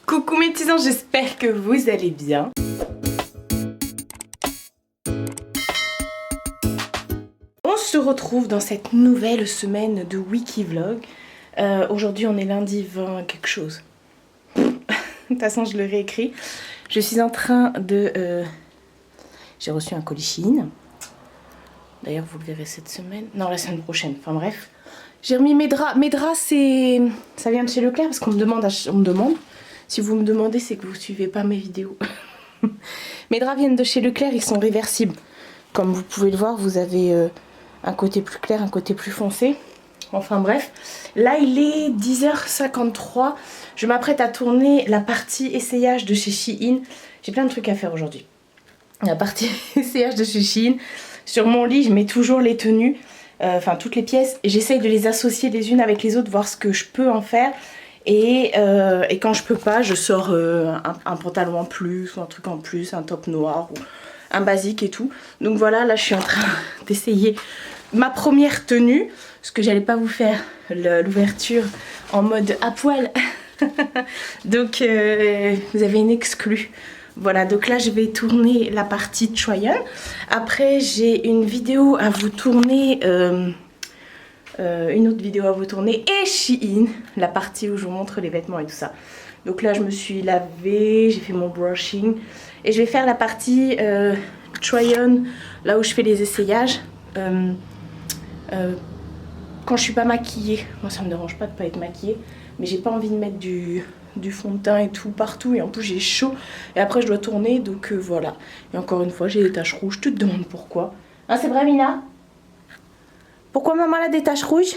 Coucou mes petits anges, j'espère que vous allez bien. On se retrouve dans cette nouvelle semaine de Wikivlog. Aujourd'hui on est lundi 20 quelque chose. De toute façon je le réécris. Je suis en train de... J'ai reçu un colis Shein. D'ailleurs vous le verrez cette semaine. Non, la semaine prochaine, enfin bref. J'ai remis mes draps. Mes draps c'est... Ça vient de chez Leclerc parce qu'on me demande... Si vous me demandez, c'est que vous suivez pas mes vidéos. Mes draps viennent de chez Leclerc, ils sont réversibles. Comme vous pouvez le voir, vous avez un côté plus clair, un côté plus foncé. Enfin bref, là il est 10h53. Je m'apprête à tourner la partie essayage de chez Shein. J'ai plein de trucs à faire aujourd'hui. La partie essayage de chez Shein. Sur mon lit, je mets toujours les tenues, enfin toutes les pièces. J'essaye de les associer les unes avec les autres, voir ce que je peux en faire. Et quand je peux pas, je sors un pantalon en plus ou un truc en plus, un top noir ou un basique et tout. Donc voilà, là je suis en train d'essayer ma première tenue, parce que j'allais pas vous faire l'ouverture en mode à poil. Donc vous avez une exclue. Voilà, donc là je vais tourner la partie Try On. Après j'ai une vidéo à vous tourner... une autre vidéo à vous tourner et Shein, la partie où je vous montre les vêtements et tout ça. Donc là je me suis lavée, j'ai fait mon brushing et je vais faire la partie try on, là où je fais les essayages quand je suis pas maquillée. Moi ça me dérange pas de pas être maquillée, mais j'ai pas envie de mettre du fond de teint et tout partout, et en plus j'ai chaud et après je dois tourner, donc voilà. Et encore une fois j'ai des taches rouges, tu te demandes pourquoi, hein, c'est vrai Mina? Pourquoi maman a des taches rouges?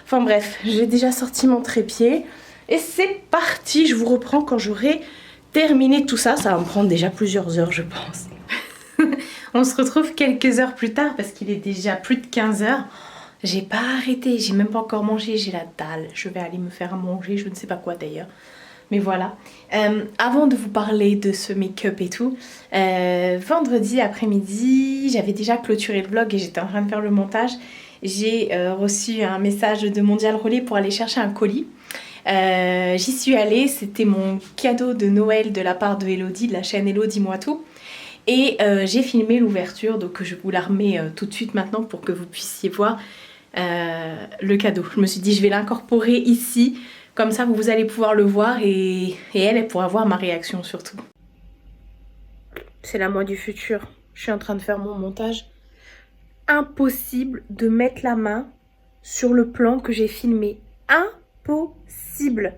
Enfin bref, j'ai déjà sorti mon trépied. Et c'est parti, je vous reprends quand j'aurai terminé tout ça. Ça va me prendre déjà plusieurs heures, je pense. On se retrouve quelques heures plus tard parce qu'il est déjà plus de 15 heures. J'ai pas arrêté, j'ai même pas encore mangé, j'ai la dalle. Je vais aller me faire à manger, je ne sais pas quoi d'ailleurs. Mais voilà, avant de vous parler de ce make-up et tout, vendredi après-midi, j'avais déjà clôturé le vlog et j'étais en train de faire le montage. J'ai reçu un message de Mondial Relais pour aller chercher un colis. J'y suis allée, c'était mon cadeau de Noël de la part de Elodie, de la chaîne Hello Dis-moi tout. Et j'ai filmé l'ouverture, donc je vous la remets tout de suite maintenant pour que vous puissiez voir le cadeau. Je me suis dit je vais l'incorporer ici. Comme ça, vous allez pouvoir le voir et elle pourra voir ma réaction surtout. C'est la moi du futur. Je suis en train de faire mon montage. Impossible de mettre la main sur le plan que j'ai filmé. Impossible.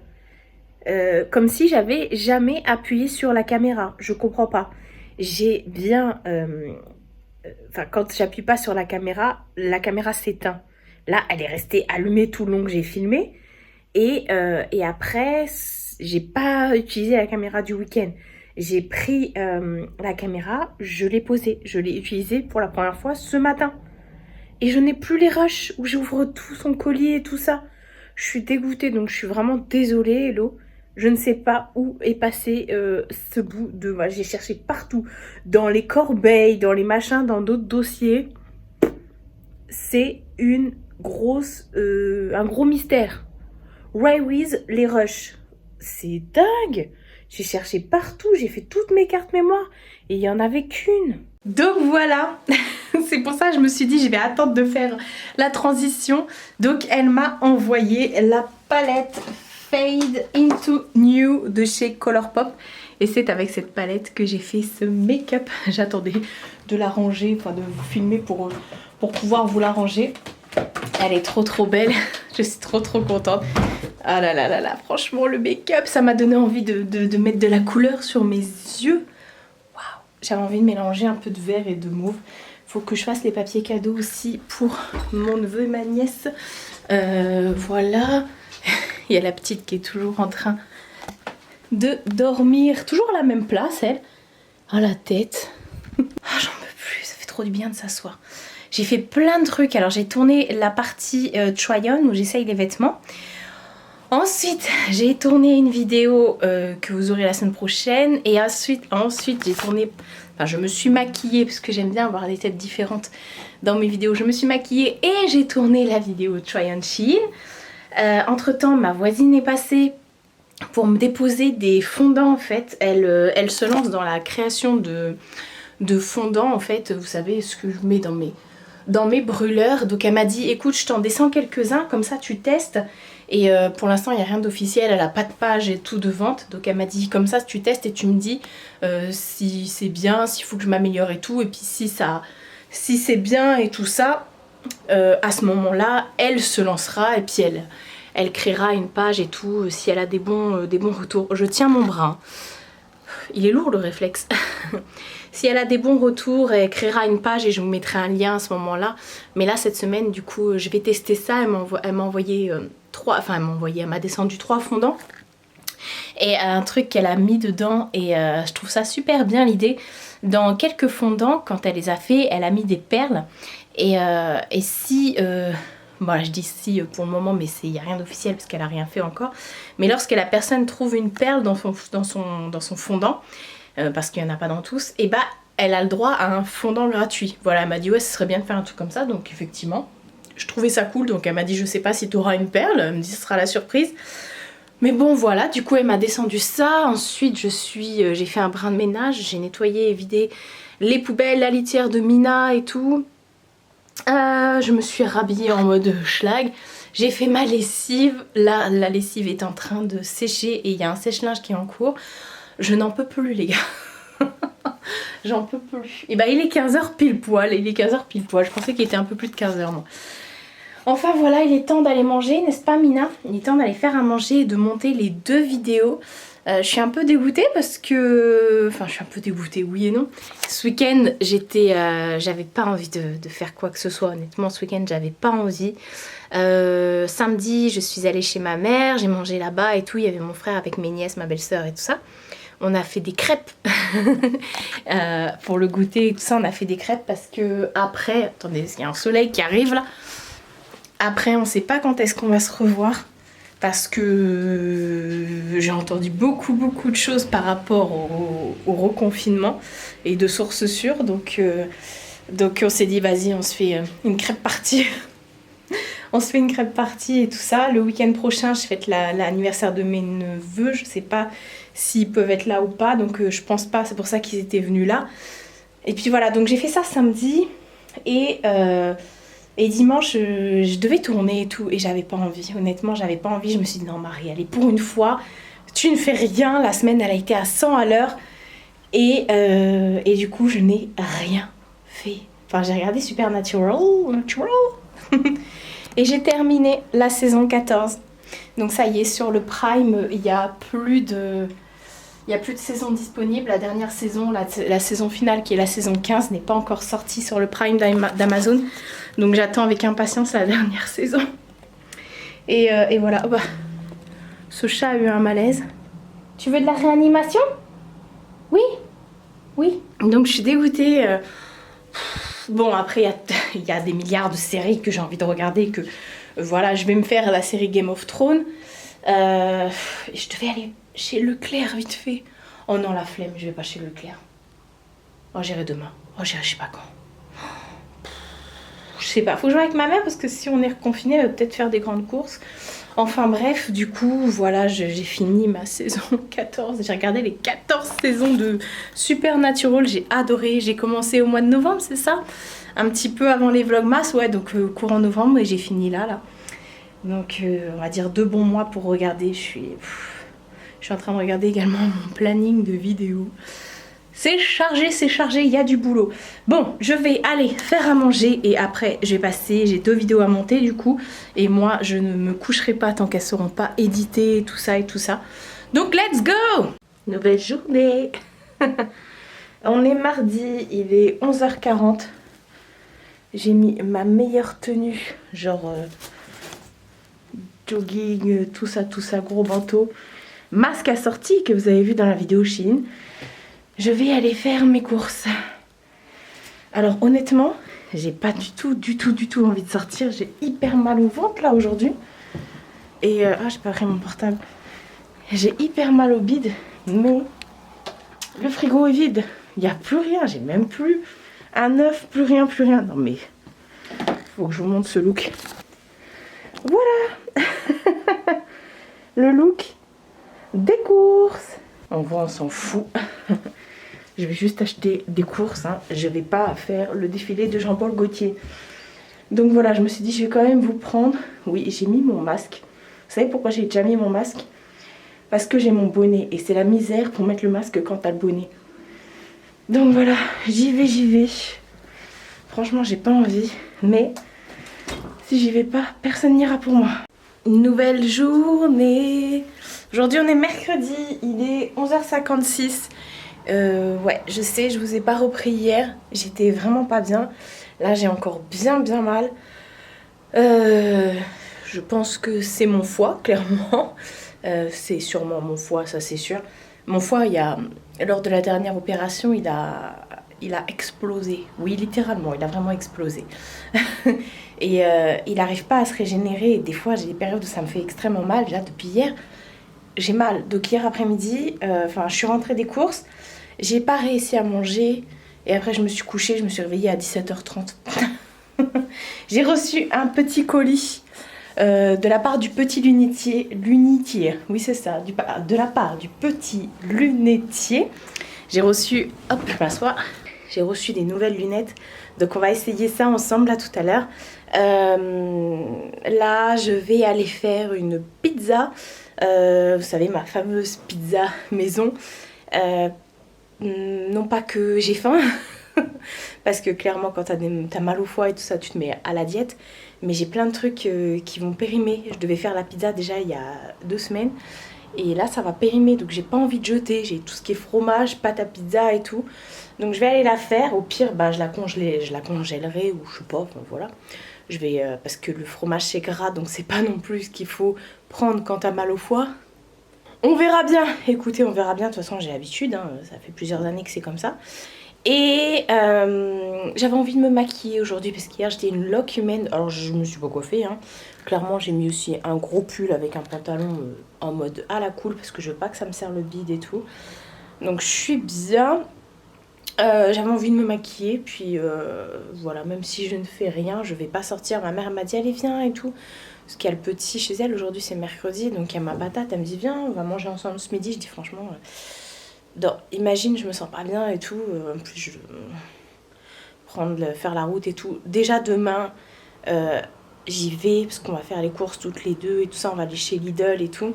Comme si j'avais jamais appuyé sur la caméra. Je comprends pas. J'ai bien... Enfin, quand j'appuie pas sur la caméra s'éteint. Là, elle est restée allumée tout le long que j'ai filmé. Et après, j'ai pas utilisé la caméra du week-end. J'ai pris la caméra, je l'ai posée. Je l'ai utilisée pour la première fois ce matin. Et je n'ai plus les rushs où j'ouvre tout son collier et tout ça. Je suis dégoûtée, donc je suis vraiment désolée, Hello. Je ne sais pas où est passé ce bout de... Voilà, j'ai cherché partout. Dans les corbeilles, dans les machins, dans d'autres dossiers. C'est un gros mystère. Where with les rushs? C'est dingue! J'ai cherché partout, j'ai fait toutes mes cartes mémoire et il n'y en avait qu'une. Donc voilà, c'est pour ça que je me suis dit je vais attendre de faire la transition. Donc elle m'a envoyé la palette Fade into New de chez Colourpop. Et c'est avec cette palette que j'ai fait ce make-up. J'attendais de la ranger, enfin de vous filmer pour pouvoir vous la ranger. Elle est trop belle, je suis trop contente. Ah là là là là, franchement le make-up, ça m'a donné envie de mettre de la couleur sur mes yeux. Waouh, j'avais envie de mélanger un peu de vert et de mauve. Faut que je fasse les papiers cadeaux aussi pour mon neveu et ma nièce. Voilà, il y a la petite qui est toujours en train de dormir. Toujours à la même place, elle. Ah la tête. Ah j'en peux plus, ça fait trop du bien de s'asseoir. J'ai fait plein de trucs. Alors j'ai tourné la partie try on où j'essaye les vêtements. Ensuite j'ai tourné une vidéo que vous aurez la semaine prochaine. Et ensuite j'ai tourné... Enfin je me suis maquillée parce que j'aime bien avoir des têtes différentes dans mes vidéos. Je me suis maquillée et j'ai tourné la vidéo try on Shein. Entre temps ma voisine est passée. pour me déposer des fondants en fait. Elle se lance dans la création de fondants en fait. Vous savez ce que je mets dans mes brûleurs. Donc elle m'a dit écoute je t'en descends quelques-uns comme ça tu testes. Et pour l'instant il n'y a rien d'officiel, elle a pas de page et tout de vente. Donc elle m'a dit comme ça tu testes et tu me dis si c'est bien, s'il faut que je m'améliore et tout. Et puis si c'est bien et tout ça, à ce moment là elle se lancera et puis elle créera une page et tout si elle a des bons retours. Je tiens mon bras. Il est lourd le réflexe. Si elle a des bons retours, elle créera une page et je vous mettrai un lien à ce moment-là. Mais là, cette semaine, du coup, je vais tester ça. Elle m'a envoyé elle m'a descendu 3 fondants. Et un truc qu'elle a mis dedans, et je trouve ça super bien l'idée. Dans quelques fondants, quand elle les a fait, elle a mis des perles. Et si... Voilà, je dis si pour le moment, mais il n'y a rien d'officiel parce qu'elle n'a rien fait encore. Mais lorsque la personne trouve une perle dans son fondant, parce qu'il n'y en a pas dans tous, et bah elle a le droit à un fondant gratuit. Voilà, elle m'a dit ouais, ce serait bien de faire un truc comme ça, donc effectivement, je trouvais ça cool. Donc elle m'a dit je sais pas si tu auras une perle, elle me dit ce sera la surprise. Mais bon voilà, du coup elle m'a descendu ça. Ensuite j'ai fait un brin de ménage, j'ai nettoyé et vidé les poubelles, la litière de Mina et tout. Je me suis rhabillée en mode schlag. J'ai fait ma lessive. Là, la lessive est en train de sécher et il y a un sèche-linge qui est en cours. Je n'en peux plus les gars. J'en peux plus. Et bah il est 15h pile poil. Il est 15h pile poil. Je pensais qu'il était un peu plus de 15h moi. Enfin voilà, il est temps d'aller manger, n'est-ce pas Mina? Il est temps d'aller faire à manger et de monter les 2 vidéos. Je suis un peu dégoûtée parce que... Enfin, je suis un peu dégoûtée, oui et non. Ce week-end, j'avais pas envie de faire quoi que ce soit. Honnêtement, ce week-end, j'avais pas envie. Samedi, je suis allée chez ma mère, j'ai mangé là-bas et tout. Il y avait mon frère avec mes nièces, ma belle-sœur et tout ça. On a fait des crêpes pour le goûter et tout ça. On a fait des crêpes parce que après... Attendez, il y a un soleil qui arrive là. Après, on sait pas quand est-ce qu'on va se revoir. Parce que j'ai entendu beaucoup de choses par rapport au reconfinement et de sources sûres. Donc on s'est dit, vas-y, on se fait une crêpe party. On se fait une crêpe party et tout ça. Le week-end prochain, je fête l'anniversaire de mes neveux. Je sais pas s'ils peuvent être là ou pas. Donc je pense pas, c'est pour ça qu'ils étaient venus là. Et puis voilà, donc j'ai fait ça samedi. Et dimanche, je devais tourner et tout, et j'avais pas envie. Honnêtement, j'avais pas envie. Je me suis dit, non Marie, allez, pour une fois, tu ne fais rien. La semaine, elle a été à 100 à l'heure. Et du coup, je n'ai rien fait. Enfin, j'ai regardé Supernatural. Et j'ai terminé la saison 14. Donc ça y est, sur le Prime, il y a plus de saison disponible. La dernière saison, la saison finale qui est la saison 15 n'est pas encore sortie sur le Prime d'Amazon. Donc j'attends avec impatience la dernière saison. Et voilà. Oh bah, ce chat a eu un malaise. Tu veux de la réanimation? Oui. Oui. Donc je suis dégoûtée. Bon après il y a des milliards de séries que j'ai envie de regarder. Que voilà, je vais me faire la série Game of Thrones. Je devais aller chez Leclerc vite fait. Oh non, la flemme, je vais pas chez Leclerc. Oh, j'irai demain. Oh, j'irai je sais pas quand. Je sais pas, faut jouer avec ma mère parce que si on est reconfiné, elle va peut-être faire des grandes courses. Enfin bref, du coup, voilà, j'ai fini ma saison 14. J'ai regardé les 14 saisons de Supernatural, j'ai adoré. J'ai commencé au mois de novembre, c'est ça? Un petit peu avant les vlogmas, ouais, donc courant novembre, et j'ai fini là. Donc on va dire 2 bons mois pour regarder. Je suis en train de regarder également mon planning de vidéos. C'est chargé, il y a du boulot. Bon, je vais aller faire à manger et après je vais passer, j'ai 2 vidéos à monter du coup. Et moi, je ne me coucherai pas tant qu'elles seront pas éditées, tout ça et tout ça. Donc, let's go! Nouvelle journée. On est mardi, il est 11h40. J'ai mis ma meilleure tenue, genre jogging, tout ça, gros manteau. Masque assorti que vous avez vu dans la vidéo Shein. Je vais aller faire mes courses. Alors honnêtement, j'ai pas du tout envie de sortir. J'ai hyper mal au ventre là aujourd'hui. Et j'ai pas pris mon portable. J'ai hyper mal au bide, mais le frigo est vide. Il n'y a plus rien, j'ai même plus un œuf, plus rien. Non mais, faut que je vous montre ce look. Voilà. Le look des courses. En vrai, on s'en fout. Je vais juste acheter des courses, hein. Je vais pas faire le défilé de Jean-Paul Gaultier. Donc voilà, je me suis dit, je vais quand même vous prendre. Oui, j'ai mis mon masque. Vous savez pourquoi j'ai déjà mis mon masque? Parce que j'ai mon bonnet. Et c'est la misère pour mettre le masque quand t'as le bonnet. Donc voilà, j'y vais. Franchement, j'ai pas envie. Mais si j'y vais pas, personne n'ira pour moi. Une nouvelle journée. Aujourd'hui, on est mercredi. Il est 11h56. Ouais, je sais, je vous ai pas repris hier. J'étais vraiment pas bien. Là, j'ai encore bien mal. Je pense que c'est mon foie, clairement. C'est sûrement mon foie, ça c'est sûr. Mon foie, lors de la dernière opération, il a explosé. Oui, littéralement, il a vraiment explosé. Et il n'arrive pas à se régénérer. Et des fois, j'ai des périodes où ça me fait extrêmement mal. Là, depuis hier, j'ai mal. Donc hier après-midi, je suis rentrée des courses. J'ai pas réussi à manger. Et après, je me suis couchée. Je me suis réveillée à 17h30. J'ai reçu un petit colis de la part du petit lunetier. Oui, c'est ça. De la part du petit lunetier. J'ai reçu... Hop, je m'assois. J'ai reçu des nouvelles lunettes. Donc, on va essayer ça ensemble là tout à l'heure. Là, je vais aller faire une pizza. Vous savez, ma fameuse pizza maison. Non pas que j'ai faim. Parce que clairement, quand t'as mal au foie et tout ça, tu te mets à la diète. Mais j'ai plein de trucs qui vont périmer. Je devais faire la pizza déjà il y a 2 semaines. Et là, ça va périmer. Donc, j'ai pas envie de jeter. J'ai tout ce qui est fromage, pâte à pizza et tout. Donc, je vais aller la faire. Au pire, je la congèlerai ou je sais pas. Enfin, voilà. Je vais, parce que le fromage, c'est gras. Donc, c'est pas non plus ce qu'il faut prendre quand t'as mal au foie. On verra bien. Écoutez, on verra bien. De toute façon, j'ai l'habitude. Hein. Ça fait plusieurs années que c'est comme ça. Et j'avais envie de me maquiller aujourd'hui parce qu'hier j'étais une loque humaine. Alors je me suis pas coiffée, hein. Clairement j'ai mis aussi un gros pull avec un pantalon en mode à la cool parce que je veux pas que ça me serre le bide et tout. Donc je suis bien. J'avais envie de me maquiller, puis voilà, même si je ne fais rien, je vais pas sortir. Ma mère m'a dit allez viens et tout. Parce qu'il y a le petit chez elle, aujourd'hui c'est mercredi, donc il y a ma patate, elle me dit viens, on va manger ensemble ce midi. Je dis franchement... imagine, je me sens pas bien et tout. En plus, je faire la route et tout. Déjà demain, j'y vais parce qu'on va faire les courses toutes les deux et tout ça. On va aller chez Lidl et tout.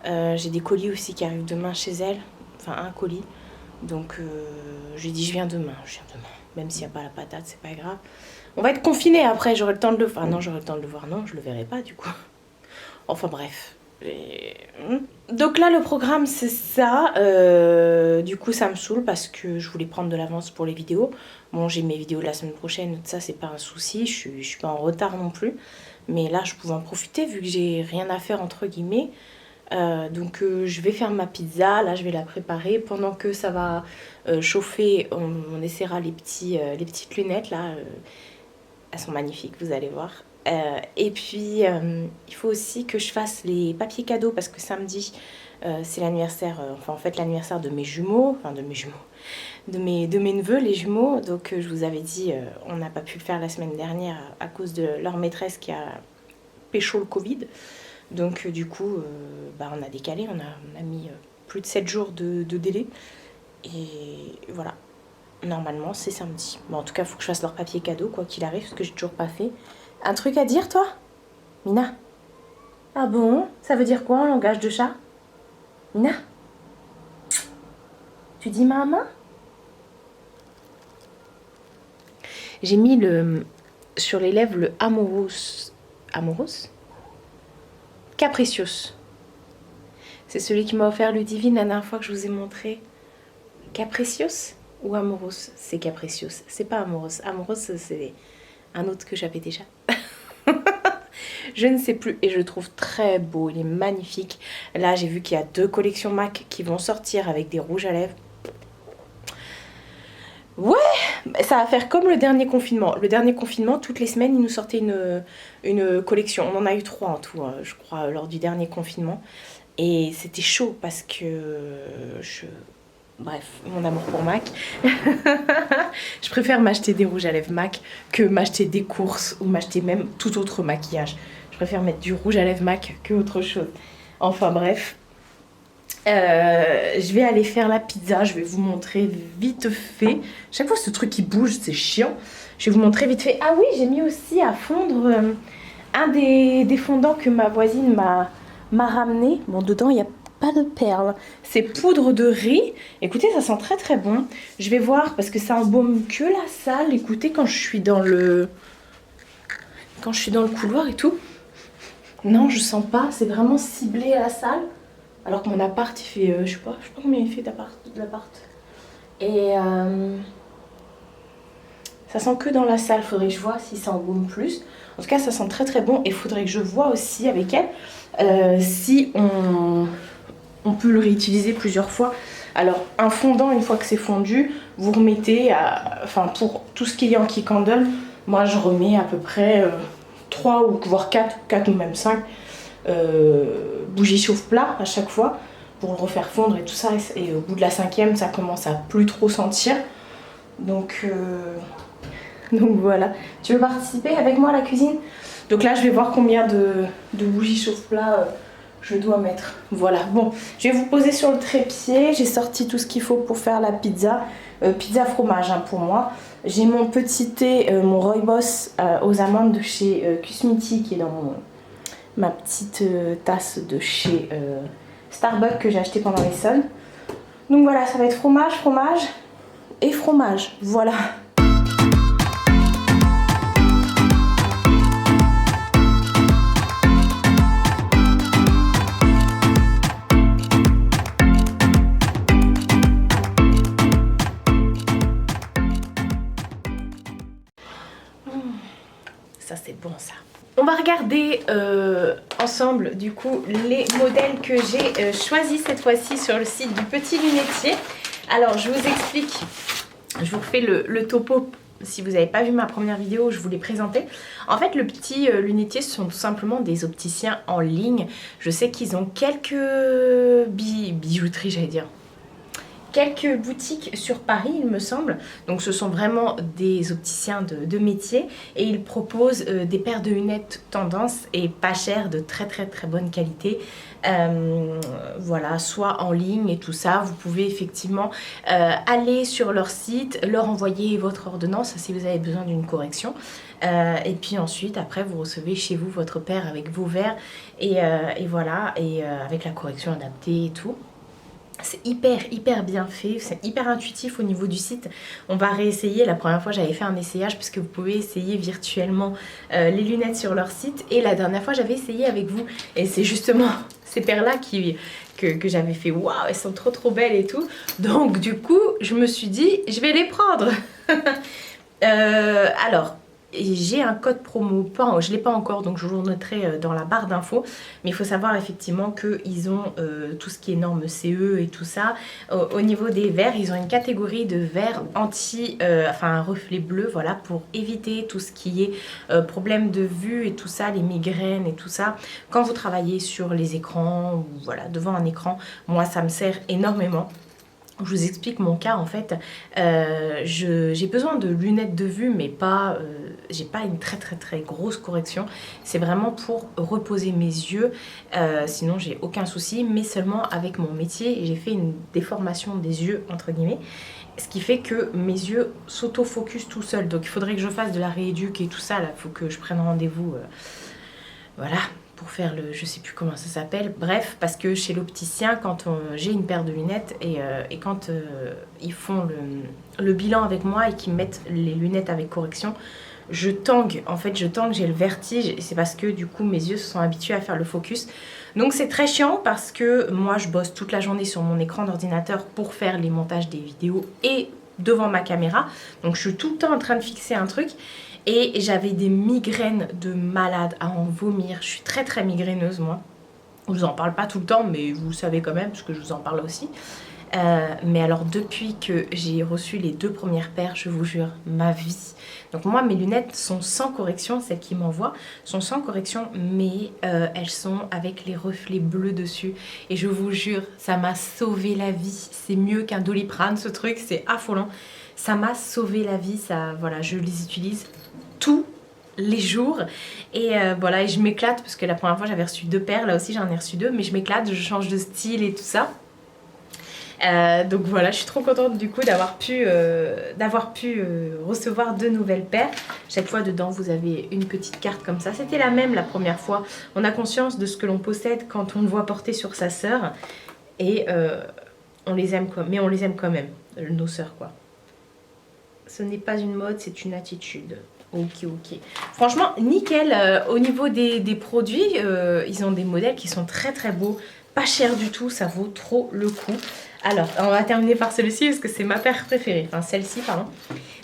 J'ai des colis aussi qui arrivent demain chez elle. Enfin, un colis. Donc, je lui ai dit, je viens demain. Même s'il n'y a pas la patate, c'est pas grave. On va être confinés après. J'aurai le temps de le voir. Non, j'aurai le temps de le voir. Non, je le verrai pas du coup. Enfin, bref. Donc là le programme c'est ça, du coup ça me saoule parce que je voulais prendre de l'avance pour les vidéos. Bon, j'ai mes vidéos de la semaine prochaine, tout ça c'est pas un souci, je suis pas en retard non plus. Mais là je pouvais en profiter vu que j'ai rien à faire entre guillemets. Donc je vais faire ma pizza, là je vais la préparer. Pendant que ça va chauffer, on essaiera les petites lunettes là. Elles sont magnifiques, vous allez voir. Et puis, il faut aussi que je fasse les papiers cadeaux parce que samedi, c'est l'anniversaire, l'anniversaire de mes jumeaux, de mes neveux, les jumeaux. Donc, je vous avais dit, on n'a pas pu le faire la semaine dernière à cause de leur maîtresse qui a pécho le Covid. Donc, du coup, on a décalé, on a mis plus de 7 jours de délai. Et voilà. Normalement, c'est samedi. Bon, en tout cas, il faut que je fasse leur papier cadeau, quoi qu'il arrive, parce que j'ai toujours pas fait. Un truc à dire, toi, Mina? Ah bon? Ça veut dire quoi en langage de chat? Mina? Tu dis maman? J'ai mis sur les lèvres le Amoros. Amoros? Capricios. C'est celui qui m'a offert Ludivine la dernière fois que je vous ai montré. Capricios ou Amoros? C'est Capricios. C'est pas Amoros. Amoros, c'est un autre que j'avais déjà. Je ne sais plus et je le trouve très beau, il est magnifique. Là j'ai vu qu'il y a 2 collections MAC qui vont sortir avec des rouges à lèvres. Ouais, ça va faire comme le dernier confinement. Le dernier confinement, toutes les semaines, ils nous sortaient une collection. On en a eu 3 en tout, je crois, lors du dernier confinement. Et c'était chaud parce que bref, mon amour pour MAC. Je préfère m'acheter des rouges à lèvres MAC que m'acheter des courses ou m'acheter même tout autre maquillage. Je préfère mettre du rouge à lèvres MAC que autre chose. Enfin bref. Je vais aller faire la pizza, je vais vous montrer vite fait. Chaque fois ce truc qui bouge, c'est chiant. Je vais vous montrer vite fait. Ah oui, j'ai mis aussi à fondre un des fondants que ma voisine m'a ramené. Bon, dedans, il n'y a pas de perles. C'est poudre de riz. Écoutez, ça sent très très bon. Je vais voir parce que ça embaume que la salle. Écoutez, quand je suis dans le couloir et tout. Non, je sens pas. C'est vraiment ciblé à la salle. Alors que mon appart, il fait, je sais pas combien il fait l'appart. Et ça sent que dans la salle. Faudrait que je vois si ça embaume plus. En tout cas, ça sent très très bon. Et faudrait que je vois aussi avec elle si on peut le réutiliser plusieurs fois. Alors, un fondant, une fois que c'est fondu, vous remettez, enfin pour tout ce qui est Yankee Candle, moi je remets à peu près 3 ou voire 4 ou même 5 bougies chauffe-plat à chaque fois pour le refaire fondre et tout ça. Et au bout de la 5e, ça commence à plus trop sentir. Donc voilà. Tu veux participer avec moi à la cuisine? Donc là, je vais voir combien de bougies chauffe-plat je dois mettre. Voilà. Bon, je vais vous poser sur le trépied. J'ai sorti tout ce qu'il faut pour faire la pizza. Pizza fromage hein, pour moi. J'ai mon petit thé, mon Rooibos aux amandes de chez Cusmiti qui est dans ma petite tasse de chez Starbucks que j'ai acheté pendant les soldes. Donc voilà, ça va être fromage, fromage et fromage. Voilà. Ça c'est bon ça. On va regarder ensemble du coup les modèles que j'ai choisis cette fois-ci sur le site du Petit Lunetier. Alors je vous explique, je vous refais le topo. Si vous n'avez pas vu ma première vidéo, je vous l'ai présenté. En fait, le Petit Lunetier, ce sont tout simplement des opticiens en ligne. Je sais qu'ils ont quelques bijouteries, j'allais dire. Quelques boutiques sur Paris, il me semble. Donc ce sont vraiment des opticiens de métier. Et ils proposent des paires de lunettes tendance et pas chères, de très très très bonne qualité. Voilà, soit en ligne et tout ça. Vous pouvez effectivement aller sur leur site, leur envoyer votre ordonnance si vous avez besoin d'une correction. Et puis ensuite, après, vous recevez chez vous votre paire avec vos verres. Et voilà, et avec la correction adaptée et tout. C'est hyper bien fait, c'est hyper intuitif au niveau du site. On va réessayer, la première fois j'avais fait un essayage puisque vous pouvez essayer virtuellement les lunettes sur leur site. Et la dernière fois j'avais essayé avec vous et c'est justement ces paires-là que j'avais fait. Waouh, elles sont trop belles et tout. Donc du coup je me suis dit je vais les prendre. Alors... j'ai un code promo, je ne l'ai pas encore donc je vous le noterai dans la barre d'infos, mais il faut savoir effectivement qu'ils ont tout ce qui est normes CE et tout ça. Au niveau des verres, ils ont une catégorie de verres enfin un reflet bleu, voilà, pour éviter tout ce qui est problème de vue et tout ça, les migraines et tout ça. Quand vous travaillez sur les écrans ou voilà, devant un écran, moi ça me sert énormément. Je vous explique mon cas en fait, j'ai besoin de lunettes de vue mais pas, j'ai pas une très grosse correction. C'est vraiment pour reposer mes yeux, sinon j'ai aucun souci, mais seulement avec mon métier j'ai fait une déformation des yeux entre guillemets. Ce qui fait que mes yeux s'auto-focusent tout seuls, donc il faudrait que je fasse de la rééduque et tout ça, là il faut que je prenne rendez-vous, voilà. Pour faire le, je sais plus comment ça s'appelle, bref, parce que chez l'opticien, quand j'ai une paire de lunettes et quand ils font le bilan avec moi et qu'ils mettent les lunettes avec correction, je tangue, en fait je tangue, j'ai le vertige et c'est parce que du coup mes yeux se sont habitués à faire le focus. Donc c'est très chiant parce que moi je bosse toute la journée sur mon écran d'ordinateur pour faire les montages des vidéos et devant ma caméra, donc je suis tout le temps en train de fixer un truc. Et j'avais des migraines de malade à en vomir. Je suis très migraineuse moi. Je vous en parle pas tout le temps, mais vous le savez quand même, parce que je vous en parle aussi. Mais alors depuis que j'ai reçu les 2 premières paires, je vous jure, ma vie. Donc moi, mes lunettes sont sans correction, celles qui m'envoient sont sans correction, mais elles sont avec les reflets bleus dessus. Et je vous jure, ça m'a sauvé la vie. C'est mieux qu'un Doliprane, ce truc, c'est affolant. Ça m'a sauvé la vie, ça, voilà, je les utilise tous les jours et voilà, et je m'éclate parce que la première fois j'avais reçu 2 paires, là aussi j'en ai reçu 2, mais je m'éclate, je change de style et tout ça. Donc voilà, je suis trop contente du coup d'avoir pu recevoir 2 nouvelles paires. Chaque fois dedans vous avez une petite carte comme ça. C'était la même la première fois. On a conscience de ce que l'on possède quand on le voit porter sur sa sœur. Et on les aime mais on les aime quand même, nos sœurs quoi. Ce n'est pas une mode, c'est une attitude. Ok. Franchement, nickel. Au niveau des produits, ils ont des modèles qui sont très très beaux. Pas cher du tout, ça vaut trop le coup. Alors, on va terminer par celui-ci parce que c'est ma paire préférée. Enfin, celle-ci, pardon.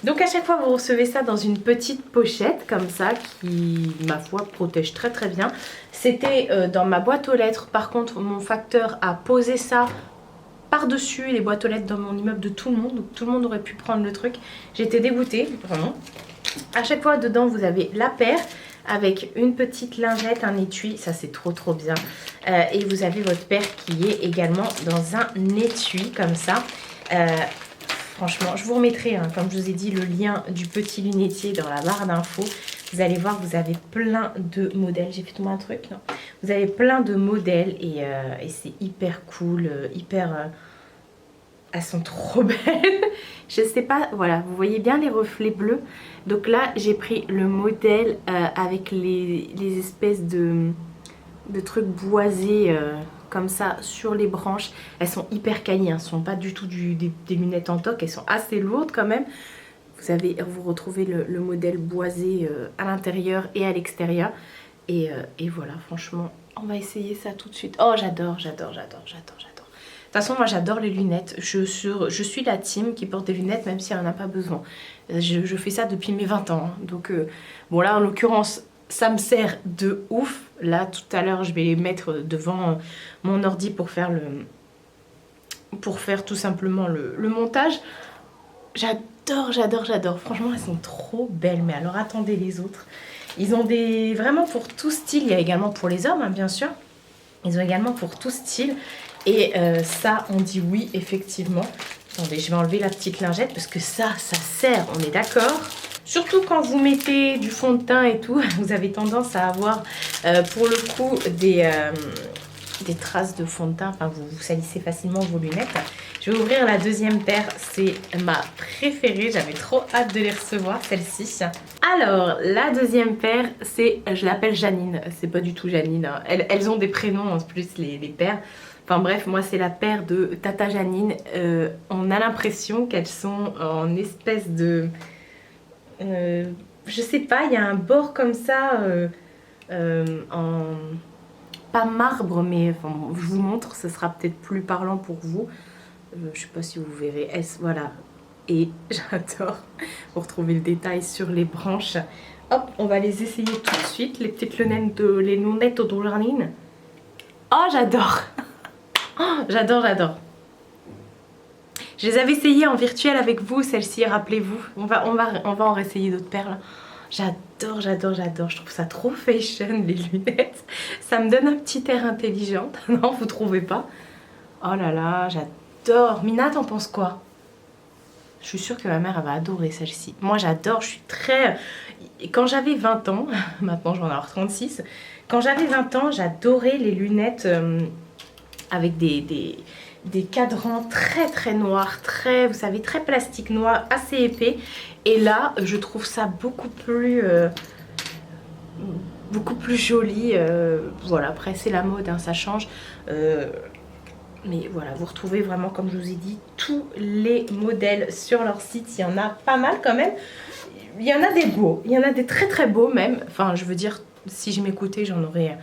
Donc, à chaque fois, vous recevez ça dans une petite pochette comme ça qui, ma foi, protège très très bien. C'était dans ma boîte aux lettres. Par contre, mon facteur a posé ça par-dessus les boîtes aux lettres dans mon immeuble de tout le monde. Donc, tout le monde aurait pu prendre le truc. J'étais dégoûtée, vraiment. À chaque fois, dedans, vous avez la paire avec une petite lingette, un étui. Ça, c'est trop bien. Et vous avez votre paire qui est également dans un étui comme ça. Franchement, je vous remettrai, hein, comme je vous ai dit, le lien du petit lunetier dans la barre d'infos. Vous allez voir, vous avez plein de modèles. J'ai fait tout un truc, non? Vous avez plein de modèles et c'est hyper cool, elles sont trop belles. Je sais pas, voilà, vous voyez bien les reflets bleus. Donc là, j'ai pris le modèle avec les espèces de trucs boisés comme ça sur les branches. Elles sont hyper quali, hein, ce ne sont pas du tout des lunettes en toc, elles sont assez lourdes quand même. Vous retrouvez le modèle boisé à l'intérieur et à l'extérieur. Et voilà, franchement, on va essayer ça tout de suite. Oh, j'adore. De toute façon, moi j'adore les lunettes. Je suis la team qui porte des lunettes même si elle n'en a pas besoin. Je fais ça depuis mes 20 ans. Hein. Donc, bon là en l'occurrence, ça me sert de ouf. Là, tout à l'heure, je vais les mettre devant mon ordi pour faire tout simplement le montage. J'adore. Franchement, elles sont trop belles. Mais alors, attendez les autres. Ils ont vraiment pour tout style. Il y a également pour les hommes, hein, bien sûr. Ils ont également pour tout style. Et ça, on dit oui, effectivement. Attendez, je vais enlever la petite lingette parce que ça sert, on est d'accord. Surtout quand vous mettez du fond de teint et tout, vous avez tendance à avoir, pour le coup, des traces de fond de teint. Enfin, vous salissez facilement vos lunettes. Je vais ouvrir la deuxième paire. C'est ma préférée. J'avais trop hâte de les recevoir, celle-ci. Alors, la deuxième paire, je l'appelle Janine. C'est pas du tout Janine. Hein. Elles ont des prénoms en plus, les paires. Enfin bref, moi c'est la paire de Tata Janine. On a l'impression qu'elles sont en espèce de... je sais pas, il y a un bord comme ça, en... pas marbre, mais enfin, je vous montre, ce sera peut-être plus parlant pour vous. Je sais pas si vous verrez. Voilà. Et j'adore. Vous retrouvez le détail sur les branches. Hop, on va les essayer tout de suite. Les petites lunettes de Janine. Oh, j'adore. Oh, j'adore. Je les avais essayées en virtuel avec vous, celle-ci, rappelez-vous. On va en réessayer d'autres paires. J'adore. Je trouve ça trop fashion, les lunettes. Ça me donne un petit air intelligent. Non, vous trouvez pas? Oh là là, j'adore. Mina, t'en penses quoi? Je suis sûre que ma mère elle va adorer celle-ci. Moi, j'adore. Je suis très... Quand j'avais 20 ans, maintenant je vais en avoir 36. Quand j'avais 20 ans, j'adorais les lunettes... avec des cadrans très noirs, vous savez, très plastique noir, assez épais. Et là, je trouve ça beaucoup plus joli. Voilà, après c'est la mode, hein, ça change. Mais voilà, vous retrouvez vraiment, comme je vous ai dit, tous les modèles sur leur site. Il y en a pas mal quand même. Il y en a des beaux, il y en a des très beaux même. Enfin, je veux dire, si je m'écoutais, j'en aurais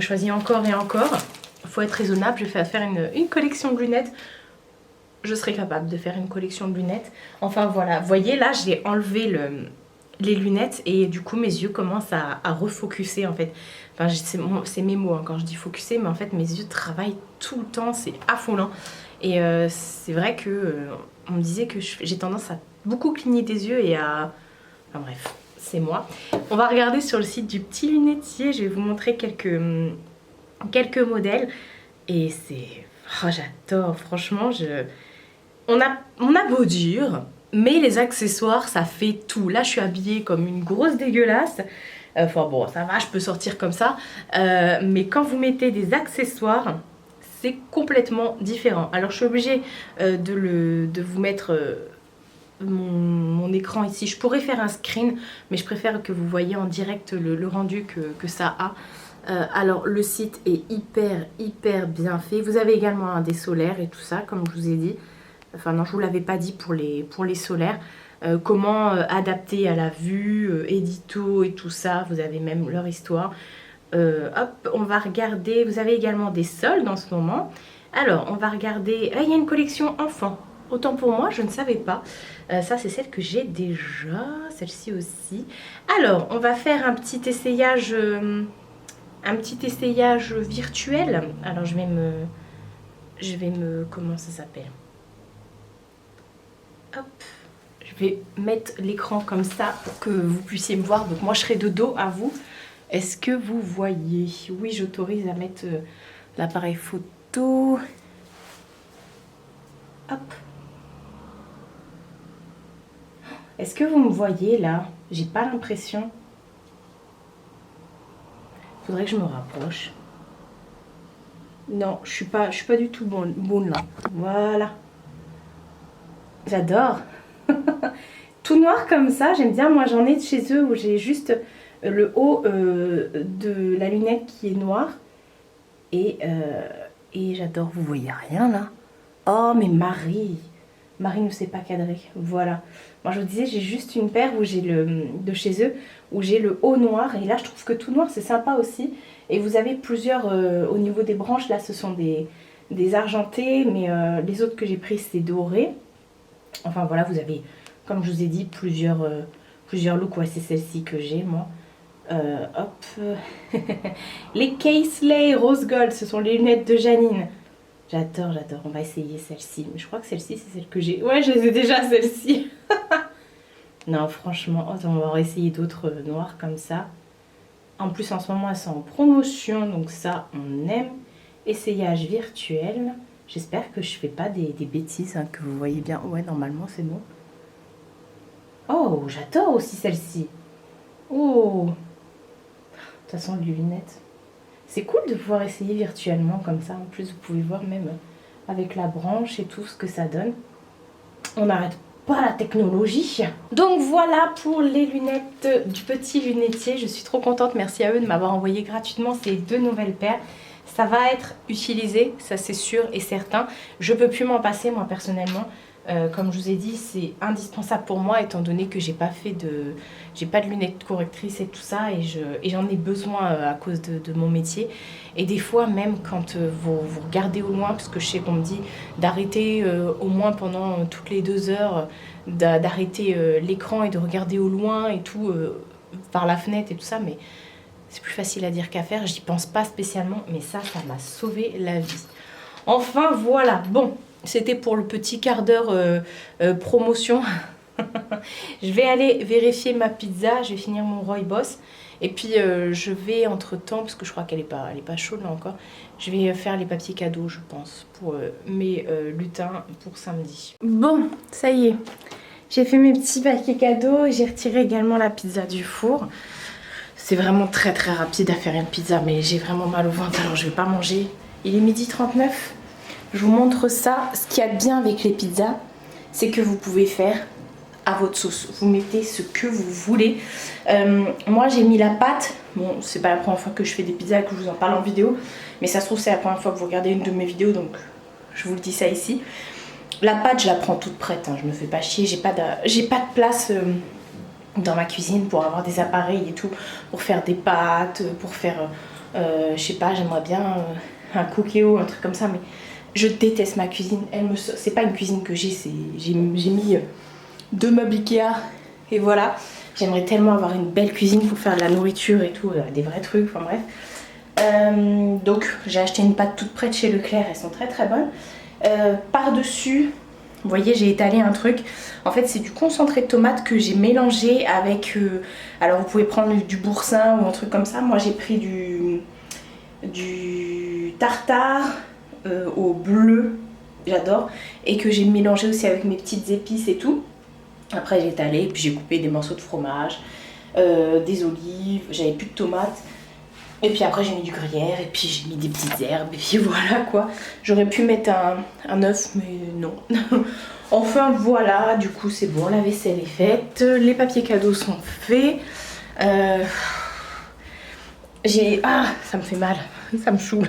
choisi encore et encore. Il faut être raisonnable, je vais faire une collection de lunettes. Je serais capable de faire une collection de lunettes. Enfin voilà, vous voyez là, j'ai enlevé les lunettes et du coup mes yeux commencent à refocuser en fait. Enfin, c'est mes mots hein, quand je dis focuser, mais en fait mes yeux travaillent tout le temps, c'est affolant. Et c'est vrai que on me disait que j'ai tendance à beaucoup cligner des yeux et à... Enfin bref, c'est moi. On va regarder sur le site du petit lunetier, je vais vous montrer quelques modèles et c'est... Oh, j'adore, franchement, on a beau dire, mais les accessoires, ça fait tout. Là, je suis habillée comme une grosse dégueulasse. Enfin bon, ça va, je peux sortir comme ça. Mais quand vous mettez des accessoires, c'est complètement différent. Alors je suis obligée de vous mettre mon écran ici. Je pourrais faire un screen, mais je préfère que vous voyez en direct le rendu que ça a. Alors le site est hyper bien fait. Vous avez également un des solaires et tout ça, comme je vous ai dit. Enfin non, je vous l'avais pas dit pour les solaires. Comment adapter à la vue, édito et tout ça. Vous avez même leur histoire. Hop, on va regarder. Vous avez également des soldes en ce moment. Alors, on va regarder. Ah, il y a une collection enfants. Autant pour moi, je ne savais pas. Ça, c'est celle que j'ai déjà. Celle-ci aussi. Alors, on va faire un petit essayage virtuel. Alors, je vais me... Comment ça s'appelle? Hop. Je vais mettre l'écran comme ça pour que vous puissiez me voir. Donc, moi, je serai de dos à vous. Est-ce que vous voyez? Oui, j'autorise à mettre l'appareil photo. Hop. Est-ce que vous me voyez là? J'ai pas l'impression. Faudrait que je me rapproche. Non, je suis pas du tout bonne là. Voilà. J'adore. Tout noir comme ça, j'aime bien. Moi, j'en ai de chez eux où j'ai juste le haut de la lunette qui est noire. Et j'adore. Vous voyez rien là? Oh, mais Marie ne sait pas cadrer. Voilà. Moi, je vous disais, j'ai juste une paire où j'ai de chez eux, où j'ai le haut noir. Et là, je trouve que tout noir, c'est sympa aussi. Et vous avez plusieurs, au niveau des branches, là, ce sont des argentés. Mais les autres que j'ai pris, c'est doré. Enfin, voilà, vous avez, comme je vous ai dit, plusieurs looks. Ouais, c'est celle-ci que j'ai, moi. Hop. Les Kaysley Rose Gold, ce sont les lunettes de Janine. J'adore. On va essayer celle-ci. Mais je crois que celle-ci, c'est celle que j'ai. Ouais, je les ai déjà, celle-ci. Non, franchement, on va essayer d'autres noirs comme ça. En plus, en ce moment, elles sont en promotion. Donc ça, on aime. Essayage virtuel. J'espère que je fais pas des bêtises, hein, que vous voyez bien. Ouais, normalement, c'est bon. Oh, j'adore aussi celle-ci. Oh. De toute façon, les lunettes. C'est cool de pouvoir essayer virtuellement comme ça. En plus, vous pouvez voir même avec la branche et tout ce que ça donne. On n'arrête pas la technologie. Donc voilà pour les lunettes du petit lunetier. Je suis trop contente. Merci à eux de m'avoir envoyé gratuitement ces 2 nouvelles paires. Ça va être utilisé, ça c'est sûr et certain. Je ne peux plus m'en passer moi personnellement. Comme je vous ai dit, c'est indispensable pour moi étant donné que j'ai pas de lunettes correctrices et tout ça et j'en ai besoin à cause de mon métier. Et des fois même quand vous regardez au loin, parce que je sais qu'on me dit d'arrêter au moins pendant toutes les 2 heures, d'arrêter l'écran et de regarder au loin et tout par la fenêtre et tout ça, mais c'est plus facile à dire qu'à faire. J'y pense pas spécialement, mais ça m'a sauvé la vie. Enfin voilà, bon. C'était pour le petit quart d'heure promotion. Je vais aller vérifier ma pizza. Je vais finir mon rooibos. Et puis je vais entre temps, parce que je crois qu'elle est pas chaude là encore, je vais faire les papiers cadeaux, je pense, pour mes lutins pour samedi. Bon, ça y est. J'ai fait mes petits papiers cadeaux et j'ai retiré également la pizza du four. C'est vraiment très rapide à faire une pizza, mais j'ai vraiment mal au ventre, alors je vais pas manger. Il est 12h39. Je vous montre ça. Ce qu'il y a de bien avec les pizzas, c'est que vous pouvez faire à votre sauce. Vous mettez ce que vous voulez. Moi, j'ai mis la pâte. Bon, c'est pas la première fois que je fais des pizzas et que je vous en parle en vidéo. Mais ça se trouve, c'est la première fois que vous regardez une de mes vidéos. Donc, je vous le dis ça ici. La pâte, je la prends toute prête. Hein, je me fais pas chier. J'ai pas de place dans ma cuisine pour avoir des appareils et tout. Pour faire des pâtes, pour faire... je sais pas, j'aimerais bien un cookéo, un truc comme ça. Mais... je déteste ma cuisine, c'est pas une cuisine que j'ai mis 2 meubles Ikea et voilà. J'aimerais tellement avoir une belle cuisine pour faire de la nourriture et tout, des vrais trucs, enfin bref. Donc j'ai acheté une pâte toute prête chez Leclerc, elles sont très bonnes. Par-dessus, vous voyez, j'ai étalé un truc. En fait, c'est du concentré de tomate que j'ai mélangé avec... alors vous pouvez prendre du boursin ou un truc comme ça. Moi j'ai pris du tartare au bleu, j'adore, et que j'ai mélangé aussi avec mes petites épices et tout. Après j'ai étalé, puis j'ai coupé des morceaux de fromage, des olives, j'avais plus de tomates. Et puis après j'ai mis du gruyère, et puis j'ai mis des petites herbes, et puis voilà quoi. J'aurais pu mettre un œuf, mais non. Enfin voilà, du coup c'est bon, la vaisselle est faite, les papiers cadeaux sont faits. Ah, ça me fait mal, ça me saoule.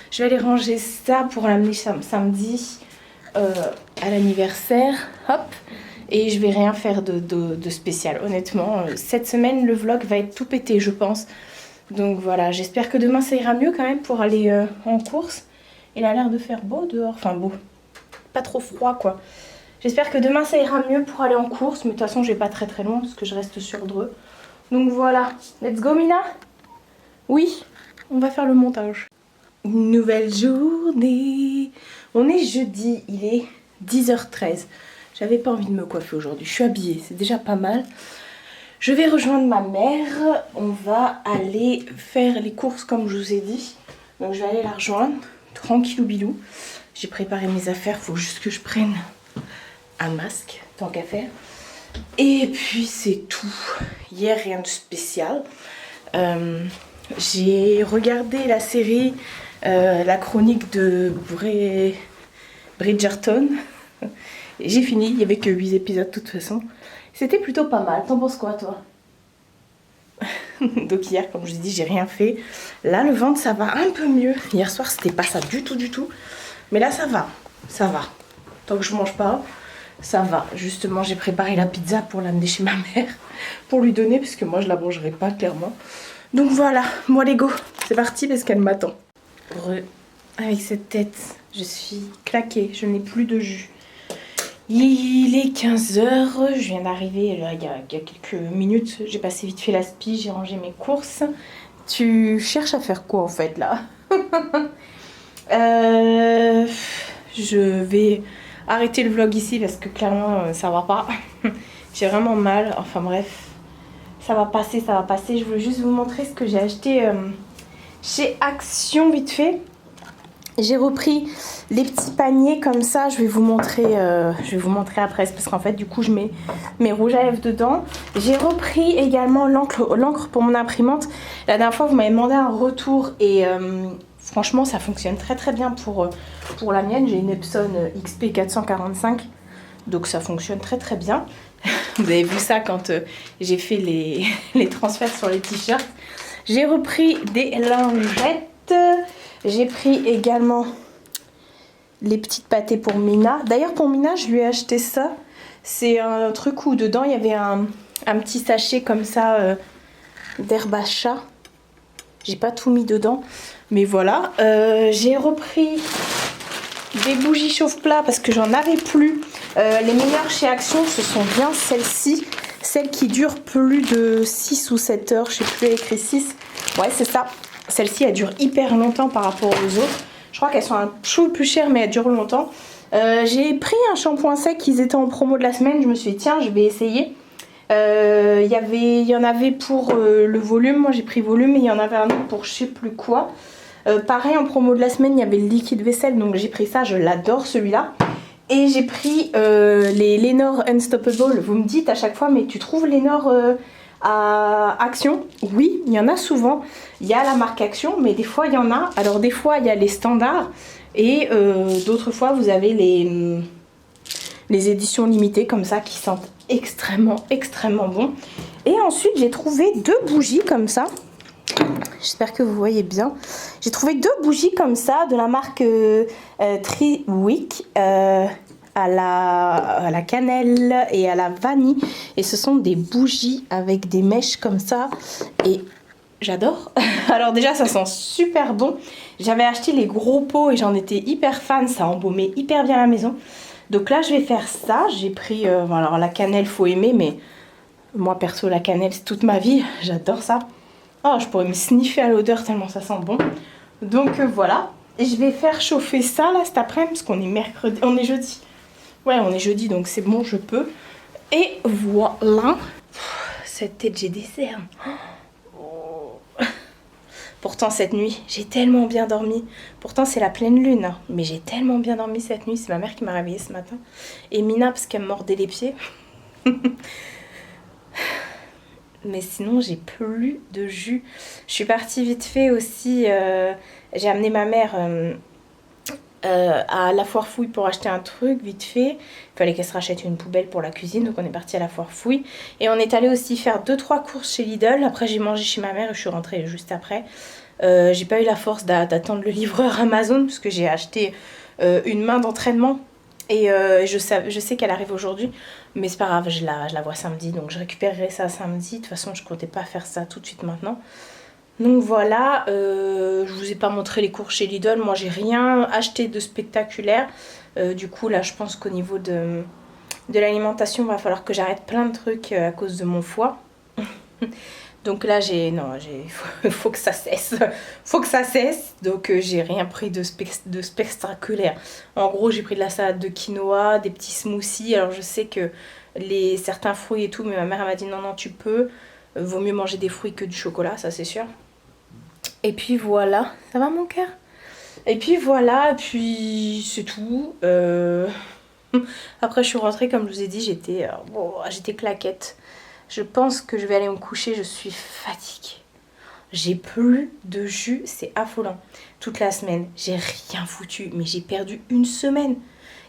Je vais aller ranger ça pour l'amener samedi à l'anniversaire. Hop. Et je vais rien faire de spécial. Honnêtement, cette semaine, le vlog va être tout pété, je pense. Donc voilà, j'espère que demain ça ira mieux quand même pour aller en course. Il a l'air de faire beau dehors, enfin beau, pas trop froid quoi. J'espère que demain ça ira mieux pour aller en course, mais de toute façon je vais pas très loin parce que je reste sur Dreux. Donc voilà, let's go Mina. Oui, on va faire le montage. Une nouvelle journée. On est jeudi, il est 10h13. J'avais pas envie de me coiffer aujourd'hui, je suis habillée, c'est déjà pas mal. Je vais rejoindre ma mère, on va aller faire les courses comme je vous ai dit. Donc je vais aller la rejoindre, tranquillou bilou. J'ai préparé mes affaires, faut juste que je prenne un masque, tant qu'à faire. Et puis c'est tout. Hier, rien de spécial. J'ai regardé la série, la chronique de Bridgerton. J'ai fini, il n'y avait que 8 épisodes de toute façon. C'était plutôt pas mal. T'en penses quoi toi? Donc hier, comme je vous ai dit, j'ai rien fait. Là, le ventre, ça va un peu mieux. Hier soir, c'était pas ça du tout. Mais là, ça va. Ça va. Tant que je mange pas, ça va. Justement, j'ai préparé la pizza pour l'amener chez ma mère. Pour lui donner, parce que moi, je la mangerai pas, clairement. Donc voilà, moi les go, c'est parti parce qu'elle m'attend. Avec cette tête, je suis claquée, je n'ai plus de jus. Il est 15h, je viens d'arriver il y a quelques minutes, j'ai passé vite fait la spi, j'ai rangé mes courses. Tu cherches à faire quoi en fait là? Je vais arrêter le vlog ici parce que clairement ça va pas. J'ai vraiment mal, enfin bref. Ça va passer, ça va passer. Je veux juste vous montrer ce que j'ai acheté chez Action vite fait. J'ai repris les petits paniers comme ça. Je vais vous montrer après. Parce qu'en fait, du coup, je mets mes rouges à lèvres dedans. J'ai repris également l'encre pour mon imprimante. La dernière fois, vous m'avez demandé un retour. Et franchement, ça fonctionne très très bien pour la mienne. J'ai une Epson XP 445. Donc ça fonctionne très très bien. Vous avez vu ça quand j'ai fait les transferts sur les t-shirts. J'ai repris des lingettes. J'ai pris également les petites pâtés pour Mina. D'ailleurs pour Mina je lui ai acheté ça. C'est un truc où dedans il y avait un petit sachet comme ça d'herbe à chat. J'ai pas tout mis dedans. Mais voilà. J'ai repris des bougies chauffe-plat parce que j'en avais plus. Les meilleures chez Action, ce sont bien celles-ci. Celles qui durent plus de 6 ou 7 heures. Je sais plus, elle écrit 6. Ouais, c'est ça. Celle-ci, elle dure hyper longtemps par rapport aux autres. Je crois qu'elles sont un chou plus chères, mais elles durent longtemps. J'ai pris un shampoing sec. Ils étaient en promo de la semaine. Je me suis dit, tiens, je vais essayer. Il y en avait pour le volume. Moi, j'ai pris volume. Et il y en avait un autre pour je sais plus quoi. Pareil, en promo de la semaine, il y avait le liquide vaisselle. Donc, j'ai pris ça. Je l'adore, celui-là. Et j'ai pris les Lénore Unstoppable. Vous me dites à chaque fois, mais tu trouves Lénore à Action? Oui, il y en a souvent. Il y a la marque Action, mais des fois, il y en a. Alors, des fois, il y a les standards. Et d'autres fois, vous avez les éditions limitées, comme ça, qui sentent extrêmement bon. Et ensuite, j'ai trouvé 2 bougies comme ça. J'espère que vous voyez bien. J'ai trouvé 2 bougies comme ça de la marque Triwick à la cannelle et à la vanille. Et ce sont des bougies avec des mèches comme ça. Et j'adore. Alors déjà, ça sent super bon. J'avais acheté les gros pots et j'en étais hyper fan. Ça embaumait hyper bien la maison. Donc là, je vais faire ça. J'ai pris... alors la cannelle, faut aimer, mais moi perso, la cannelle, c'est toute ma vie. J'adore ça. Oh, je pourrais me sniffer à l'odeur tellement ça sent bon. Donc voilà. Et je vais faire chauffer ça là cet après-midi parce qu'on est mercredi. On est jeudi. Ouais, on est jeudi donc c'est bon, je peux. Et voilà. Cette tête, j'ai des cernes. Oh. Pourtant cette nuit, j'ai tellement bien dormi. Pourtant c'est la pleine lune. Hein. Mais j'ai tellement bien dormi cette nuit. C'est ma mère qui m'a réveillée ce matin. Et Mina parce qu'elle me mordait les pieds. Mais sinon, j'ai plus de jus. Je suis partie vite fait aussi. J'ai amené ma mère à la foire fouille pour acheter un truc vite fait. Il fallait qu'elle se rachète une poubelle pour la cuisine. Donc on est parti à la foire fouille. Et on est allé aussi faire 2-3 courses chez Lidl. Après, j'ai mangé chez ma mère et je suis rentrée juste après. J'ai pas eu la force d'attendre le livreur Amazon parce que j'ai acheté une main d'entraînement. Et je sais qu'elle arrive aujourd'hui, mais c'est pas grave, je la vois samedi, donc je récupérerai ça samedi. De toute façon, je comptais pas faire ça tout de suite maintenant. Donc voilà, je vous ai pas montré les cours chez Lidl, moi j'ai rien acheté de spectaculaire. Du coup là, je pense qu'au niveau de l'alimentation, il va falloir que j'arrête plein de trucs à cause de mon foie. Donc là, faut que ça cesse. Faut que ça cesse. Donc j'ai rien pris de spectaculaire. En gros, j'ai pris de la salade de quinoa, des petits smoothies. Alors je sais que certains fruits et tout, mais ma mère elle m'a dit non, tu peux. Vaut mieux manger des fruits que du chocolat, ça c'est sûr. Et puis voilà. Ça va mon cœur? Et puis voilà, et puis c'est tout. Après je suis rentrée, comme je vous ai dit, j'étais claquette. Je pense que je vais aller me coucher, je suis fatiguée. J'ai plus de jus, c'est affolant. Toute la semaine, j'ai rien foutu, mais j'ai perdu une semaine.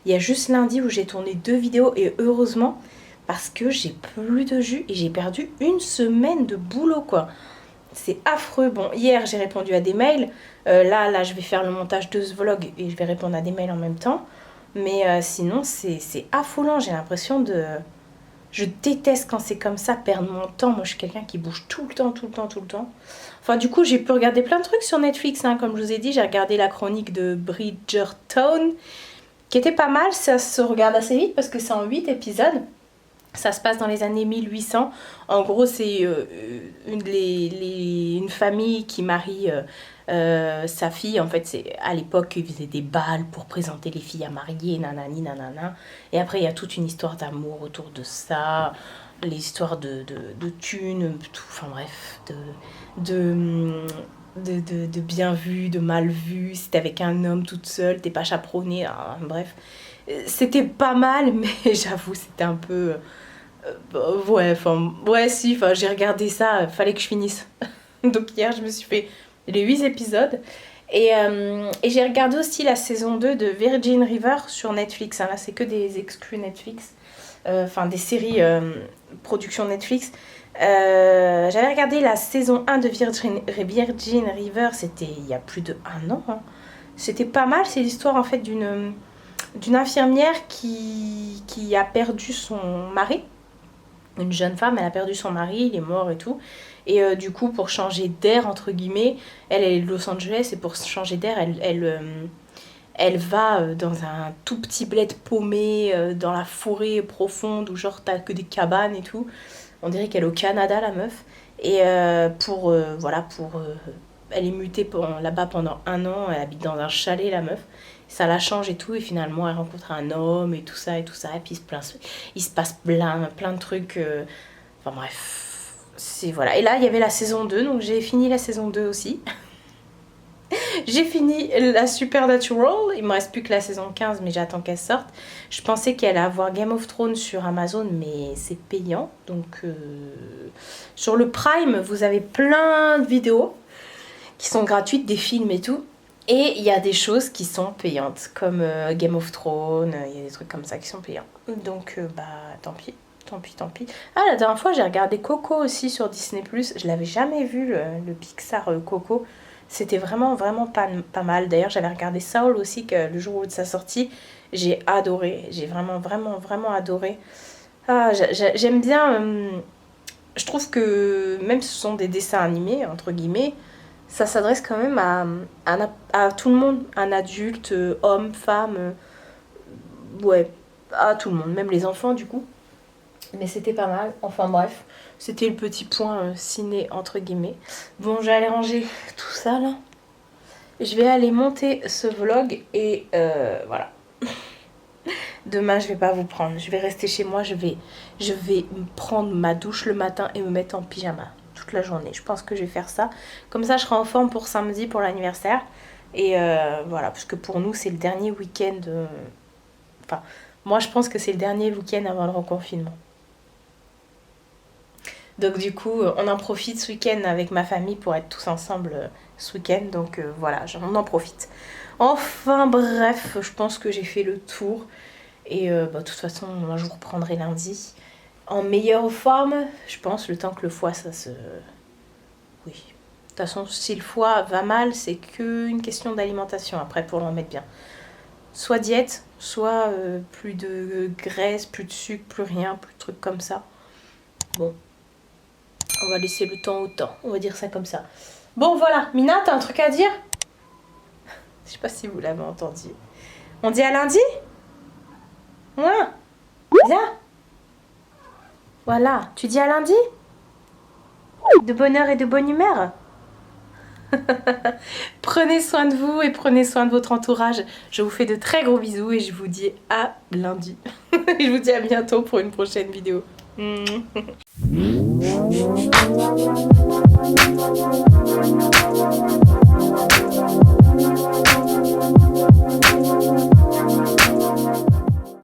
Il y a juste lundi où j'ai tourné 2 vidéos et heureusement, parce que j'ai plus de jus et j'ai perdu une semaine de boulot quoi. C'est affreux. Bon, hier j'ai répondu à des mails. Là, je vais faire le montage de ce vlog et je vais répondre à des mails en même temps. Mais sinon, c'est affolant. J'ai l'impression de... Je déteste quand c'est comme ça, perdre mon temps. Moi, je suis quelqu'un qui bouge tout le temps. Enfin, du coup, j'ai pu regarder plein de trucs sur Netflix. Hein. Comme je vous ai dit, j'ai regardé la chronique de Bridgerton, qui était pas mal. Ça se regarde assez vite parce que c'est en 8 épisodes. Ça se passe dans les années 1800. En gros, c'est une famille qui marie sa fille. En fait, c'est à l'époque, ils faisaient des bals pour présenter les filles à marier, nanani, nanana. Et après, il y a toute une histoire d'amour autour de ça. Les histoires de thunes, tout, enfin bref, de bien vu, de mal vu. Si t'es avec un homme toute seule, t'es pas chaperonnée, bref. C'était pas mal, mais j'avoue, c'était un peu... j'ai regardé ça, fallait que je finisse. Donc hier, je me suis fait les 8 épisodes. Et j'ai regardé aussi la saison 2 de Virgin River sur Netflix. Hein. Là, c'est que des exclus Netflix. Enfin, des séries production Netflix. J'avais regardé la saison 1 de Virgin River, c'était il y a plus de 1 an. Hein. C'était pas mal, c'est l'histoire en fait d'une infirmière qui a perdu son mari. Une jeune femme, elle a perdu son mari, il est mort et tout. Et du coup, pour changer d'air, entre guillemets, elle est de Los Angeles, et pour changer d'air, elle va dans un tout petit bled paumé, dans la forêt profonde, où genre t'as que des cabanes et tout. On dirait qu'elle est au Canada, la meuf. Et elle est mutée là-bas pendant 1 an, elle habite dans un chalet, la meuf. Ça la change et tout, et finalement elle rencontre un homme et tout ça, et puis il se passe plein de trucs. Enfin bref, voilà. Et là il y avait la saison 2, donc j'ai fini la saison 2 aussi. J'ai fini la Supernatural, il me reste plus que la saison 15, mais j'attends qu'elle sorte. Je pensais qu'elle allait avoir Game of Thrones sur Amazon, mais c'est payant. Donc sur le Prime, vous avez plein de vidéos qui sont gratuites, des films et tout. Et il y a des choses qui sont payantes, comme Game of Thrones, il y a des trucs comme ça qui sont payants. Donc tant pis. Ah, la dernière fois j'ai regardé Coco aussi sur Disney+, je l'avais jamais vu, le Pixar Coco. C'était vraiment pas mal. D'ailleurs j'avais regardé Soul aussi, que le jour de sa sortie, j'ai adoré. J'ai vraiment adoré. Ah, j'aime bien, je trouve que même si ce sont des dessins animés, entre guillemets, ça s'adresse quand même à tout le monde, un adulte, homme, femme, à tout le monde, même les enfants du coup. Mais c'était pas mal, enfin bref, c'était le petit point ciné entre guillemets. Bon, je vais aller ranger tout ça là. Je vais aller monter ce vlog et voilà. Demain je vais pas vous prendre, je vais rester chez moi, je vais prendre ma douche le matin et me mettre en pyjama toute la journée. Je pense que je vais faire ça. Comme ça, je serai en forme pour samedi, pour l'anniversaire. Et voilà, parce que pour nous, c'est le dernier week-end. Enfin, moi, je pense que c'est le dernier week-end avant le reconfinement. Donc du coup, on en profite ce week-end avec ma famille pour être tous ensemble ce week-end. Donc voilà, on en profite. Enfin bref, je pense que j'ai fait le tour. Et de toute façon, moi je vous reprendrai lundi. En meilleure forme, je pense, le temps que le foie, ça se... Oui. De toute façon, si le foie va mal, c'est qu'une question d'alimentation après pour le remettre bien. Soit diète, soit plus de graisse, plus de sucre, plus rien, plus de trucs comme ça. Bon, on va laisser le temps au temps, on va dire ça comme ça. Bon voilà, Mina, t'as un truc à dire? Je sais pas si vous l'avez entendu. On dit à lundi? Ouais. Viens. Voilà, tu dis à lundi? De bonne heure et de bonne humeur. Prenez soin de vous et prenez soin de votre entourage. Je vous fais de très gros bisous et je vous dis à lundi. Je vous dis à bientôt pour une prochaine vidéo.